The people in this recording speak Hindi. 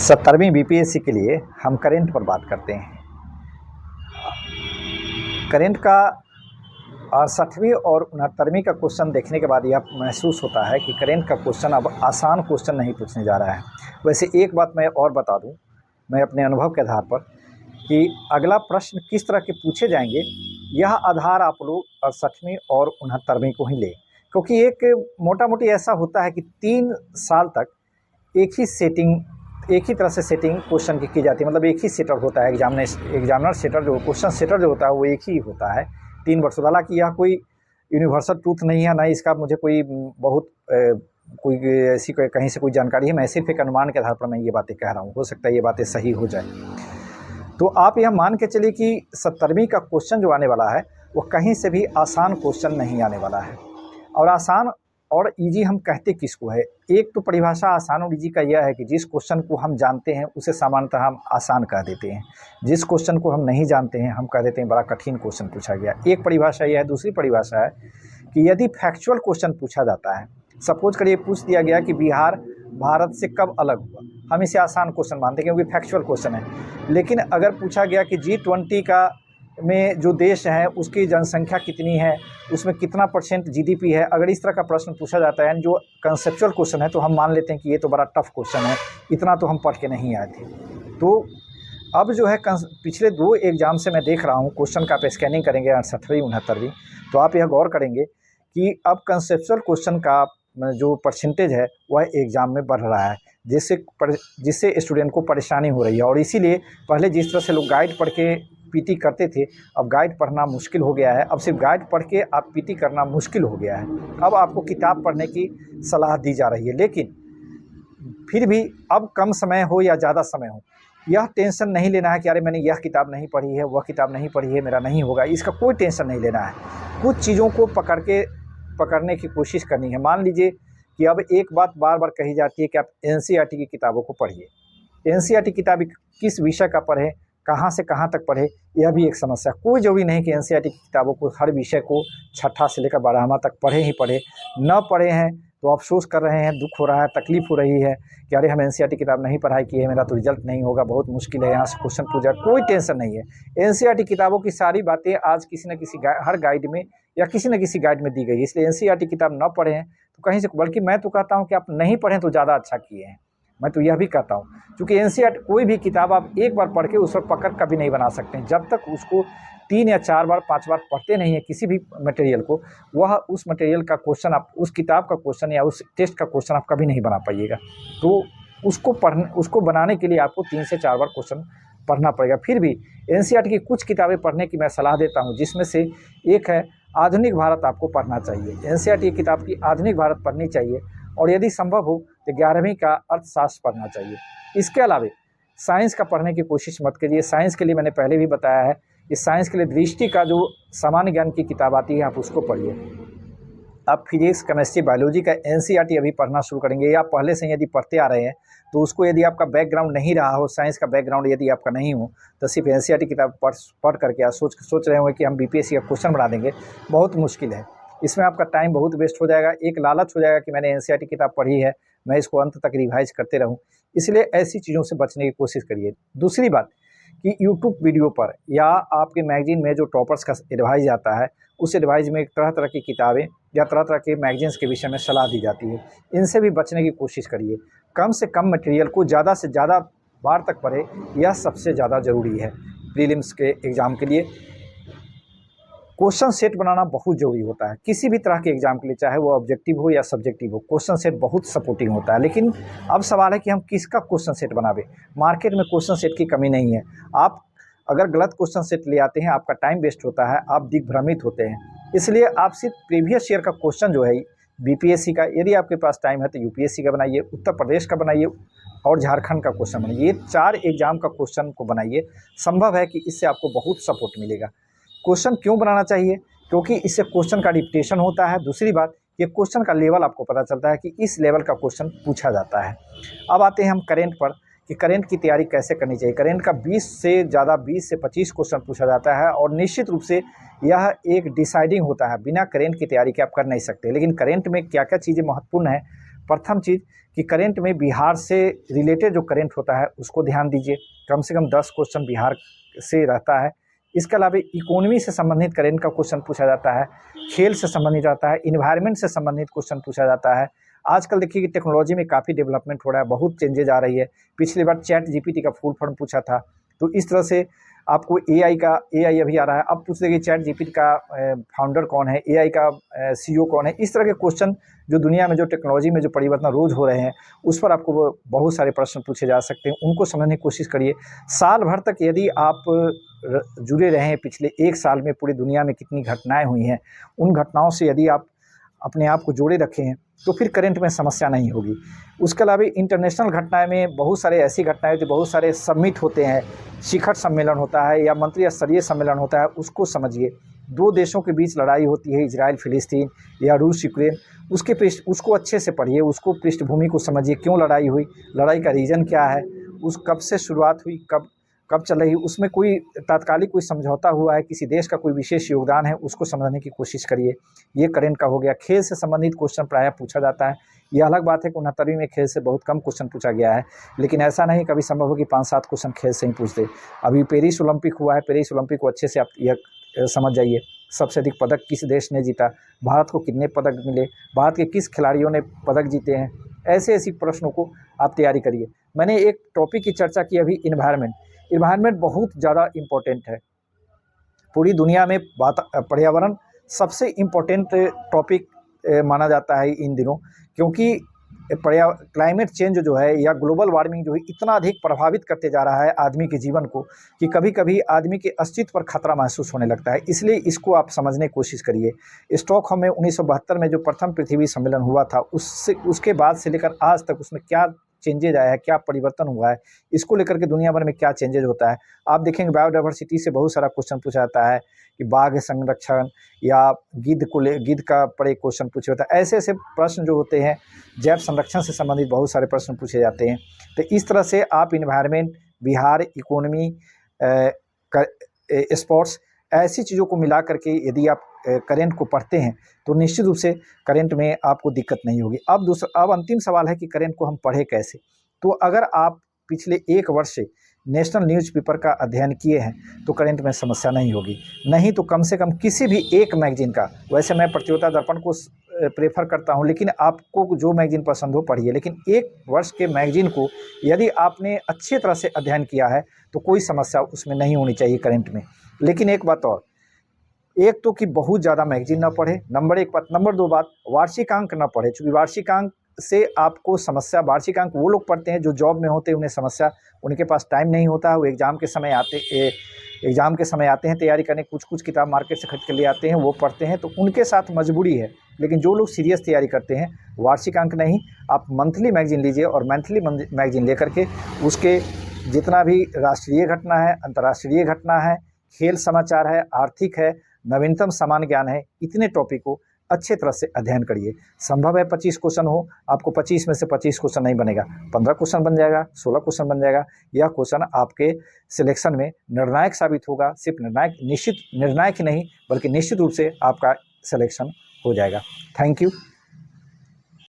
17वीं बीपीएससी के लिए हम करंट पर बात करते हैं। करंट का 68वीं और 69वीं का क्वेश्चन देखने के बाद यह महसूस होता है कि करंट का क्वेश्चन अब आसान क्वेश्चन नहीं पूछने जा रहा है। वैसे एक बात मैं और बता दूं, मैं अपने अनुभव के आधार पर, कि अगला प्रश्न किस तरह के पूछे जाएंगे यह आधार आप लोग 68वीं और 69वीं को ही लें, क्योंकि एक मोटा मोटी ऐसा होता है कि 3 साल तक एक ही तरह से सेटिंग क्वेश्चन की जाती है। मतलब एक ही सेटर होता है, एग्जामिनर सेटर जो क्वेश्चन सेटर जो होता है वो एक ही होता है 3 वर्षों। हालांकि यह कोई यूनिवर्सल ट्रूथ नहीं है, ना इसका मुझे कोई बहुत कोई ऐसी कहीं से कोई जानकारी है। मैं सिर्फ एक अनुमान के आधार पर मैं ये बातें कह रहा हूँ, हो सकता है ये बातें सही हो जाए। तो आप यह मान के चलिए कि 70वीं का क्वेश्चन जो आने वाला है वो कहीं से भी आसान क्वेश्चन नहीं आने वाला है। और आसान और इजी हम कहते किसको है? एक तो परिभाषा आसान और इजी का यह है कि जिस क्वेश्चन को हम जानते हैं उसे सामान्यतः हम आसान कह देते हैं, जिस क्वेश्चन को हम नहीं जानते हैं हम कह देते हैं बड़ा कठिन क्वेश्चन पूछा गया। एक परिभाषा यह है। दूसरी परिभाषा है कि यदि फैक्चुअल क्वेश्चन पूछा जाता है, सपोज करिए पूछ दिया गया कि बिहार भारत से कब अलग हुआ, हम इसे आसान क्वेश्चन मानते हैं क्योंकि फैक्चुअल क्वेश्चन है। लेकिन अगर पूछा गया कि G20 का में जो देश है उसकी जनसंख्या कितनी है, उसमें कितना % GDP है, अगर इस तरह का प्रश्न पूछा जाता है जो कंसेप्चुअल क्वेश्चन है तो हम मान लेते हैं कि ये तो बड़ा टफ क्वेश्चन है, इतना तो हम पढ़ के नहीं आए थे। तो अब जो है पिछले 2 एग्ज़ाम से मैं देख रहा हूँ क्वेश्चन का आप स्कैनिंग करेंगे 68वीं 69वीं, तो आप यह गौर करेंगे कि अब कंसेप्चुअल क्वेश्चन का जो परसेंटेज है वह एग्ज़ाम में बढ़ रहा है, जिससे स्टूडेंट को परेशानी हो रही है। और इसीलिए पहले जिस तरह से लोग गाइड पढ़ के पीटी करते थे, अब गाइड पढ़ना मुश्किल हो गया है। अब सिर्फ गाइड पढ़ के आप पीटी करना मुश्किल हो गया है। अब आपको किताब पढ़ने की सलाह दी जा रही है, लेकिन फिर भी अब कम समय हो या ज़्यादा समय हो, यह टेंशन नहीं लेना है कि अरे मैंने यह किताब नहीं पढ़ी है, वह किताब नहीं पढ़ी है, मेरा नहीं होगा। इसका कोई टेंशन नहीं लेना है। कुछ चीज़ों को पकड़ने की कोशिश करनी है। मान लीजिए कि अब एक बात बार बार कही जाती है कि आप NCERT की किताबों को पढ़िए। NCERT किताब किस विषय का पढ़ें, कहाँ से कहाँ तक पढ़े, यह भी एक समस्या। कोई ज़रूरी नहीं कि NCERT की किताबों को हर विषय को 6ठा से लेकर 12वां तक पढ़े ही पढ़े। न पढ़े हैं तो अफसोस कर रहे हैं, दुख हो रहा है, तकलीफ़ हो रही है कि अरे हम NCERT किताब नहीं पढ़ाई किए, मेरा तो रिजल्ट नहीं होगा, बहुत मुश्किल है, यहाँ से क्वेश्चन पूछ जाए। कोई टेंशन नहीं है। NCERT किताबों की सारी बातें आज किसी न किसी हर गाइड में या किसी न किसी गाइड में दी गई है। इसलिए NCERT किताब न पढ़े हैं तो कहीं से, बल्कि मैं तो कहता हूँ कि आप नहीं पढ़ें तो ज़्यादा अच्छा किए हैं। मैं तो यह भी कहता हूँ, क्योंकि NCERT कोई भी किताब आप एक बार पढ़ के उस पर पकड़ कभी नहीं बना सकते हैं। जब तक उसको 3 या 4 बार 5 बार पढ़ते नहीं है किसी भी मटेरियल को, वह उस मटेरियल का क्वेश्चन, आप उस किताब का क्वेश्चन या उस टेस्ट का क्वेश्चन आप कभी नहीं बना पाइएगा। तो उसको बनाने के लिए आपको 3 से 4 बार क्वेश्चन पढ़ना पड़ेगा। फिर भी NCERT की कुछ किताबें पढ़ने की मैं सलाह देता हूँ, जिसमें से एक है आधुनिक भारत। आपको पढ़ना चाहिए NCERT की किताब की आधुनिक भारत पढ़नी चाहिए, और यदि संभव हो तो 11वीं का अर्थशास्त्र पढ़ना चाहिए। इसके अलावा साइंस का पढ़ने की कोशिश मत करिए। साइंस के लिए मैंने पहले भी बताया है कि साइंस के लिए दृष्टि का जो सामान्य ज्ञान की किताब आती है आप उसको पढ़िए। आप फिजिक्स, केमिस्ट्री, बायोलॉजी का NCERT अभी पढ़ना शुरू करेंगे या पहले से यदि पढ़ते आ रहे हैं तो उसको, यदि आपका बैकग्राउंड नहीं रहा हो, साइंस का बैकग्राउंड यदि आपका नहीं हो, तो सिर्फ NCERT किताब पढ़ करके आप सोच रहे होंगे कि हम BPSC का क्वेश्चन बना देंगे, बहुत मुश्किल है। इसमें आपका टाइम बहुत वेस्ट हो जाएगा। एक लालच हो जाएगा कि मैंने NCERT किताब पढ़ी है, मैं इसको अंत तक रिवाइज करते रहूं। इसलिए ऐसी चीज़ों से बचने की कोशिश करिए। दूसरी बात कि यूट्यूब वीडियो पर या आपके मैगजीन में जो टॉपर्स का एडवाइज आता है, उस एडवाइज में तरह तरह की किताबें या तरह तरह के मैगजीन्स के विषय में सलाह दी जाती है। इनसे भी बचने की कोशिश करिए। कम से कम मटेरियल को ज़्यादा से ज़्यादा बार तक पढ़े, यह सबसे ज़्यादा ज़रूरी है। प्रीलिम्स के एग्ज़ाम के लिए क्वेश्चन सेट बनाना बहुत ज़रूरी होता है। किसी भी तरह के एग्ज़ाम के लिए, चाहे वो ऑब्जेक्टिव हो या सब्जेक्टिव हो, क्वेश्चन सेट बहुत सपोर्टिंग होता है। लेकिन अब सवाल है कि हम किसका क्वेश्चन सेट बनावे। मार्केट में क्वेश्चन सेट की कमी नहीं है। आप अगर गलत क्वेश्चन सेट ले आते हैं, आपका टाइम वेस्ट होता है, आप दिग्भ्रमित होते हैं। इसलिए आप सिर्फ प्रीवियस ईयर का क्वेश्चन जो है BPSC का, यदि आपके पास टाइम है तो UPSC का बनाइए, उत्तर प्रदेश का बनाइए और झारखंड का क्वेश्चन बनाइए। ये 4 एग्ज़ाम का क्वेश्चन को बनाइए। संभव है कि इससे आपको बहुत सपोर्ट मिलेगा। क्वेश्चन क्यों बनाना चाहिए? क्योंकि इससे क्वेश्चन का रिपीटेशन होता है। दूसरी बात, ये क्वेश्चन का लेवल आपको पता चलता है कि इस लेवल का क्वेश्चन पूछा जाता है। अब आते हैं हम करंट पर कि करंट की तैयारी कैसे करनी चाहिए। करंट का 20 से 25 क्वेश्चन पूछा जाता है, और निश्चित रूप से यह एक डिसाइडिंग होता है। बिना करंट की तैयारी के आप कर नहीं सकते। लेकिन करंट में क्या क्या चीज़ें महत्वपूर्ण है प्रथम चीज़ कि करंट में बिहार से रिलेटेड जो करंट होता है उसको ध्यान दीजिए, कम से कम 10 क्वेश्चन बिहार से रहता है। इसके अलावा इकोनॉमी से संबंधित करंट का क्वेश्चन पूछा जाता है, खेल से संबंधित रहता है, इन्वायरमेंट से संबंधित क्वेश्चन पूछा जाता है। आजकल देखिए कि टेक्नोलॉजी में काफ़ी डेवलपमेंट हो रहा है, बहुत चेंजेज आ रही है। पिछली बार चैट जीपीटी का फुल फॉर्म पूछा था, तो इस तरह से आपको एआई अभी आ रहा है, अब पूछ लेंगे चैट जीपीटी का फाउंडर कौन है, एआई का सीईओ कौन है। इस तरह के क्वेश्चन जो दुनिया में जो टेक्नोलॉजी में जो परिवर्तन रोज़ हो रहे हैं उस पर आपको बहुत सारे प्रश्न पूछे जा सकते हैं, उनको समझने की कोशिश करिए। साल भर तक यदि आप जुड़े रहे हैं, पिछले 1 साल में पूरी दुनिया में कितनी घटनाएं हुई हैं, उन घटनाओं से यदि आप अपने आप को जोड़े रखे हैं तो फिर करंट में समस्या नहीं होगी। उसके अलावा इंटरनेशनल घटनाएं में बहुत सारे ऐसी घटनाएं जो बहुत सारे समिट होते हैं, शिखर सम्मेलन होता है या मंत्री स्तरीय सम्मेलन होता है, उसको समझिए। 2 देशों के बीच लड़ाई होती है, इजराइल फिलिस्तीन या रूस यूक्रेन, उसको अच्छे से पढ़िए, उसको पृष्ठभूमि को समझिए, क्यों लड़ाई हुई, लड़ाई का रीज़न क्या है, उस कब से शुरुआत हुई, कब चल रही, उसमें कोई तात्कालिक कोई समझौता हुआ है, किसी देश का कोई विशेष योगदान है, उसको समझने की कोशिश करिए। ये करंट का हो गया। खेल से संबंधित क्वेश्चन प्रायः पूछा जाता है। ये अलग बात है कि 69वीं में खेल से बहुत कम क्वेश्चन पूछा गया है, लेकिन ऐसा नहीं कभी संभव हो कि 5-7 क्वेश्चन खेल से ही पूछ दे। अभी पेरिस ओलंपिक हुआ है, पेरिस ओलंपिक को अच्छे से आप यह समझ जाइए। सबसे अधिक पदक किस देश ने जीता, भारत को कितने पदक मिले, भारत के किस खिलाड़ियों ने पदक जीते हैं, ऐसे प्रश्नों को आप तैयारी करिए। मैंने एक टॉपिक की चर्चा की अभी, इन्वायरमेंट बहुत ज़्यादा इम्पोर्टेंट है। पूरी दुनिया में पर्यावरण सबसे इम्पोर्टेंट टॉपिक माना जाता है इन दिनों, क्योंकि क्लाइमेट चेंज जो है या ग्लोबल वार्मिंग जो है इतना अधिक प्रभावित करते जा रहा है आदमी के जीवन को कि कभी कभी आदमी के अस्तित्व पर खतरा महसूस होने लगता है। इसलिए इसको आप समझने की कोशिश करिए। स्टॉकहोम में 1972 में जो प्रथम पृथ्वी सम्मेलन हुआ था, उसके बाद से लेकर आज तक उसमें क्या चेंजेज आया है, क्या परिवर्तन हुआ है, इसको लेकर के दुनिया भर में क्या चेंजेज होता है। आप देखेंगे बायोडाइवर्सिटी से बहुत सारा क्वेश्चन पूछा जाता है कि बाघ संरक्षण या गिद्ध का पर एक क्वेश्चन पूछा जाता है। ऐसे प्रश्न जो होते हैं, जैव संरक्षण से संबंधित बहुत सारे प्रश्न पूछे जाते हैं। तो इस तरह से आप इन्वायरमेंट, बिहार, इकोनॉमी, स्पोर्ट्स, ऐसी चीज़ों को मिला करके यदि आप करंट को पढ़ते हैं तो निश्चित रूप से करंट में आपको दिक्कत नहीं होगी। अब अंतिम सवाल है कि करंट को हम पढ़े कैसे। तो अगर आप पिछले 1 वर्ष से नेशनल न्यूज़पेपर का अध्ययन किए हैं तो करंट में समस्या नहीं होगी। नहीं तो कम से कम किसी भी एक मैगजीन का, वैसे मैं प्रतियोगिता दर्पण को प्रेफर करता हूं, लेकिन आपको जो मैगजीन पसंद हो पढ़िए, लेकिन 1 वर्ष के मैगजीन को यदि आपने अच्छी तरह से अध्ययन किया है तो कोई समस्या उसमें नहीं होनी चाहिए करंट में। लेकिन एक बात और, एक तो कि बहुत ज़्यादा मैगजीन ना पढ़े, नंबर 1 बात। नंबर 2 बात, वार्षिक अंक ना पढ़े, चूँकि वार्षिक अंक से आपको समस्या, वार्षिक अंक वो लोग पढ़ते हैं जो जॉब में होते हैं, उन्हें समस्या, उनके पास टाइम नहीं होता है, वो एग्ज़ाम के समय आते हैं तैयारी करने, कुछ किताब मार्केट से खरीद के ले आते हैं, वो पढ़ते हैं, तो उनके साथ मजबूरी है। लेकिन जो लोग सीरियस तैयारी करते हैं, वार्षिक अंक नहीं, आप मंथली मैगजीन लीजिए और मंथली मैगजीन लेकर के उसके जितना भी राष्ट्रीय घटना है, अंतर्राष्ट्रीय घटना है, खेल समाचार है, आर्थिक है, नवीनतम सामान्य ज्ञान है, इतने टॉपिक को अच्छे तरह से अध्ययन करिए। संभव है 25 क्वेश्चन हो, आपको 25 में से 25 क्वेश्चन नहीं बनेगा, 15 क्वेश्चन बन जाएगा, 16 क्वेश्चन बन जाएगा। यह क्वेश्चन आपके सिलेक्शन में निर्णायक साबित होगा। सिर्फ निर्णायक ही नहीं बल्कि निश्चित रूप से आपका सिलेक्शन हो जाएगा। Thank you.